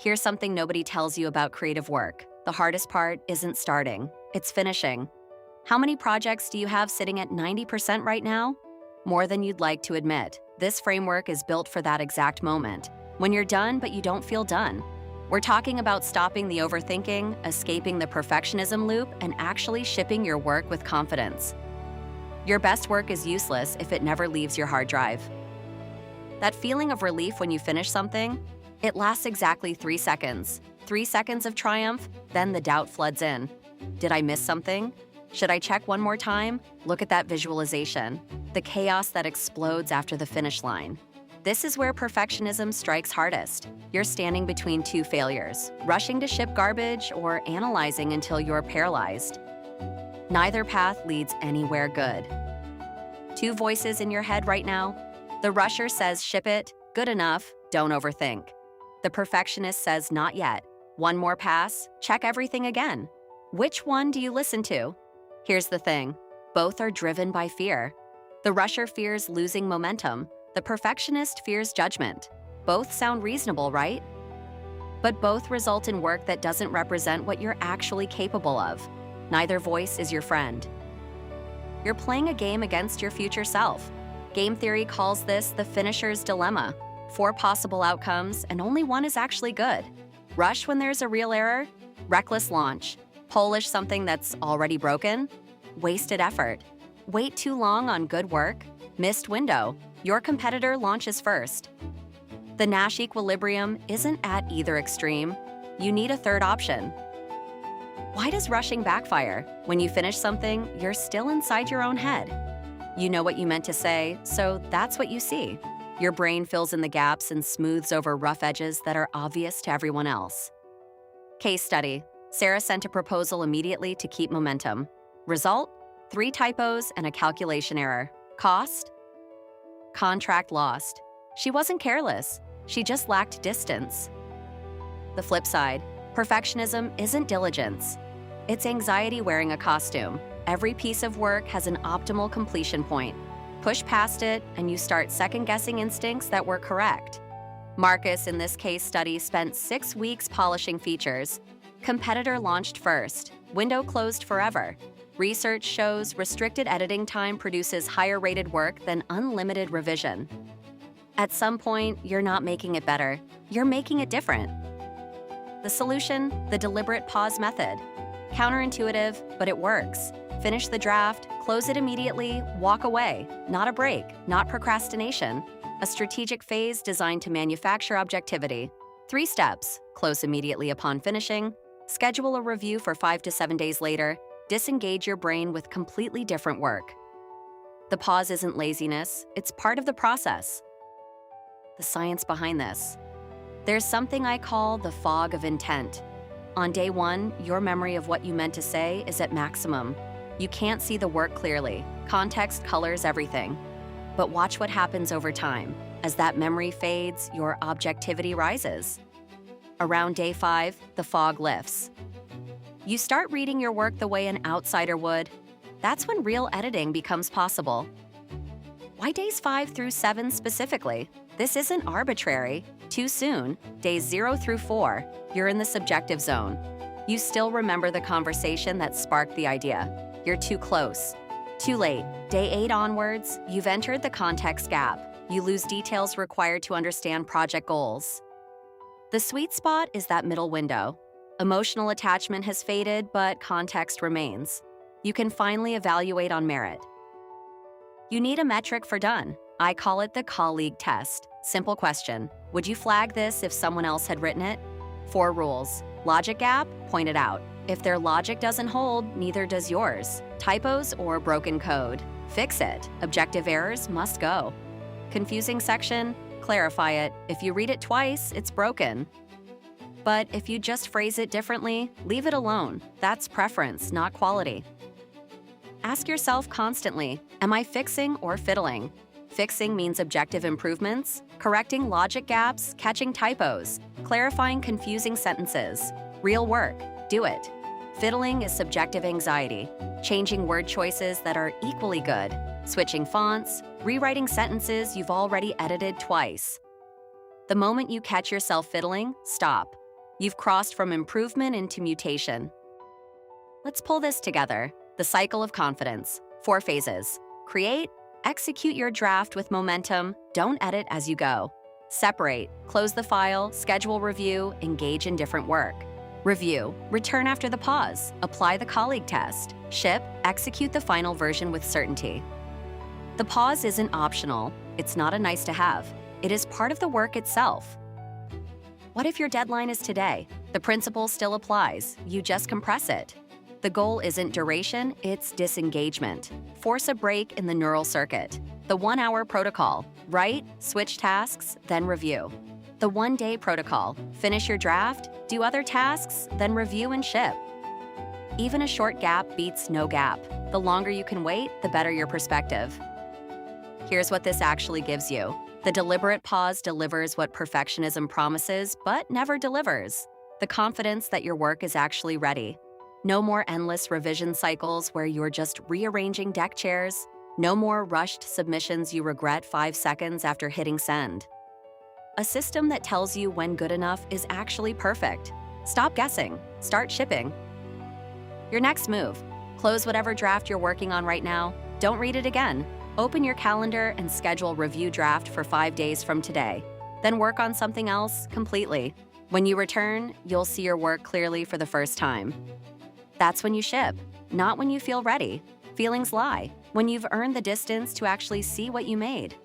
Here's something nobody tells you about creative work. The hardest part isn't starting, it's finishing. How many projects do you have sitting at 90% right now? More than you'd like to admit. This framework is built for that exact moment, when you're done but you don't feel done. We're talking about stopping the overthinking, escaping the perfectionism loop, and actually shipping your work with confidence. Your best work is useless if it never leaves your hard drive. That feeling of relief when you finish something, it lasts exactly 3 seconds. 3 seconds of triumph, then the doubt floods in. Did I miss something? Should I check one more time? Look at that visualization, the chaos that explodes after the finish line. This is where perfectionism strikes hardest. You're standing between two failures, rushing to ship garbage or analyzing until you're paralyzed. Neither path leads anywhere good. Two voices in your head right now. The rusher says ship it, good enough, don't overthink. The perfectionist says not yet, one more pass, check everything again. Which one do you listen to? Here's the thing, both are driven by fear. The rusher fears losing momentum. The perfectionist fears judgment. Both sound reasonable, right? But both result in work that doesn't represent what you're actually capable of. Neither voice is your friend. You're playing a game against your future self. Game theory calls this the finisher's dilemma. 4 possible outcomes, and only one is actually good. Rush when there's a real error. Reckless launch. Polish something that's already broken. Wasted effort. Wait too long on good work. Missed window. Your competitor launches first. The Nash equilibrium isn't at either extreme. You need a third option. Why does rushing backfire? When you finish something, you're still inside your own head. You know what you meant to say, so that's what you see. Your brain fills in the gaps and smooths over rough edges that are obvious to everyone else. Case study. Sarah sent a proposal immediately to keep momentum. Result? 3 typos and a calculation error. Cost? Contract lost. She wasn't careless. She just lacked distance. The flip side, perfectionism isn't diligence. It's anxiety wearing a costume. Every piece of work has an optimal completion point. Push past it, and you start second-guessing instincts that were correct. Marcus, in this case study, spent 6 weeks polishing features. Competitor launched first. Window closed forever. Research shows restricted editing time produces higher-rated work than unlimited revision. At some point, you're not making it better. You're making it different. The solution? The deliberate pause method. Counterintuitive, but it works. Finish the draft, close it immediately, walk away. Not a break, not procrastination. A strategic phase designed to manufacture objectivity. 3 steps: close immediately upon finishing, schedule a review for 5 to 7 days later, disengage your brain with completely different work. The pause isn't laziness, it's part of the process. The science behind this. There's something I call the fog of intent. On day 1, your memory of what you meant to say is at maximum. You can't see the work clearly. Context colors everything. But watch what happens over time. As that memory fades, your objectivity rises. Around day 5, the fog lifts. You start reading your work the way an outsider would. That's when real editing becomes possible. Why days 5 through 7 specifically? This isn't arbitrary. Too soon, days 0 through 4, you're in the subjective zone. You still remember the conversation that sparked the idea. You're too close. Too late. Day 8 onwards, you've entered the context gap. You lose details required to understand project goals. The sweet spot is that middle window. Emotional attachment has faded, but context remains. You can finally evaluate on merit. You need a metric for done. I call it the colleague test. Simple question. Would you flag this if someone else had written it? 4 rules. Logic gap? Point it out. If their logic doesn't hold, neither does yours. Typos or broken code? Fix it. Objective errors must go. Confusing section? Clarify it. If you read it twice, it's broken. But if you just phrase it differently, leave it alone. That's preference, not quality. Ask yourself constantly, am I fixing or fiddling? Fixing means objective improvements, correcting logic gaps, catching typos, clarifying confusing sentences. Real work, do it. Fiddling is subjective anxiety, changing word choices that are equally good, switching fonts, rewriting sentences you've already edited twice. The moment you catch yourself fiddling, stop. You've crossed from improvement into mutation. Let's pull this together. The cycle of confidence. 4 phases. Create, execute your draft with momentum, don't edit as you go. Separate, close the file, schedule review, engage in different work. Review, return after the pause, apply the colleague test. Ship, execute the final version with certainty. The pause isn't optional, it's not a nice to have. It is part of the work itself. What if your deadline is today? The principle still applies, you just compress it. The goal isn't duration, it's disengagement. Force a break in the neural circuit. The 1-hour protocol. Write, switch tasks, then review. The 1-day protocol. Finish your draft, do other tasks, then review and ship. Even a short gap beats no gap. The longer you can wait, the better your perspective. Here's what this actually gives you. The deliberate pause delivers what perfectionism promises, but never delivers. The confidence that your work is actually ready. No more endless revision cycles where you're just rearranging deck chairs. No more rushed submissions you regret 5 seconds after hitting send. A system that tells you when good enough is actually perfect. Stop guessing. Start shipping. Your next move. Close whatever draft you're working on right now. Don't read it again. Open your calendar and schedule review draft for 5 days from today. Then work on something else completely. When you return, you'll see your work clearly for the first time. That's when you ship, not when you feel ready. Feelings lie, when you've earned the distance to actually see what you made.